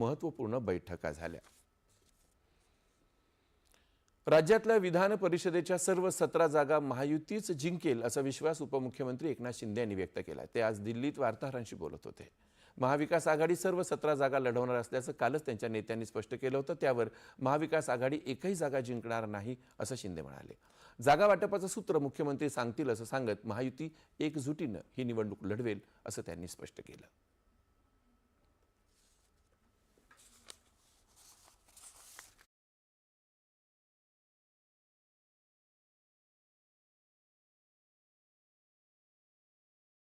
महत्त्वपूर्ण बैठका झाल्या। राज्यातल्या विधान परिषदेच्या सर्व 17 जागा महायुतीच जिंकेल असा विश्वास उपमुख्यमंत्री एकनाथ शिंदे यांनी व्यक्त केला। ते आज दिल्लीत वार्ताहरांशी बोलत होते। महाविकास आघाडी सर्व 17 जागा लढवणार असल्याचं कालच त्यांच्या नेत्यांनी स्पष्ट केलं होतं। त्यावर महाविकास आघाडी एकही जागा जिंकणार नाही असं शिंदे म्हणाले। जागा वाटपाचं सूत्र मुख्यमंत्री सांगतील असं सांगत महायुती एकजुटीनं ही निवडणूक लढवेल असं त्यांनी स्पष्ट केलं।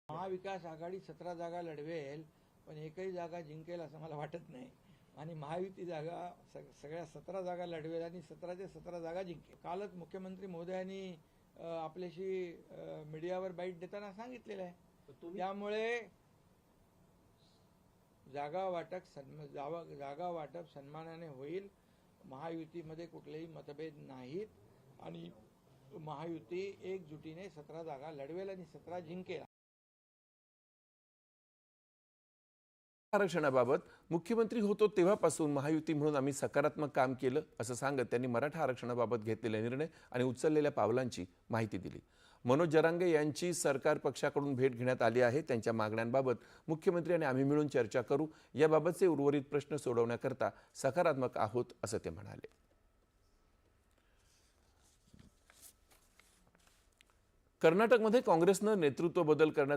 महाविकास आघाडी 17 जागा लढवेल, पण एकही जागा जिंकेल असं मला वाटत नाही। आणि महायुती जागा सगळ्या 17 जागा लढवेल आणि 17च्या 17 जागा जिंकेल। कालच मुख्यमंत्री महोदयांनी आपल्याशी मीडियावर बाईट देताना सांगितलेलं आहे। त्यामुळे जागा वाटप सन्मानाने होईल। महायुतीमध्ये कुठलेही मतभेद नाहीत आणि महायुती एकजुटीने 17 जागा लढवेल आणि 17 जिंकेल। आरक्षणाबाबत मुख्यमंत्री होतो तेव्हापासून महायुती म्हणून आम्ही सकारात्मक काम केलं असं सांगत त्यांनी मराठा आरक्षणाबाबत घेतलेला निर्णय आणि उचललेल्या पावलांची माहिती दिली। मनोज जरांगे यांची सरकार पक्षाकडून भेट घेण्यात आली आहे। त्यांच्या मागण्यांबाबत मुख्यमंत्री आणि आम्ही मिळून चर्चा करू। याबाबतचे उर्वरित प्रश्न सोडवण्याकरता सकारात्मक आहोत असं ते म्हणाले। कर्नाटकमध्ये काँग्रेसनं नेतृत्व बदल करण्याचा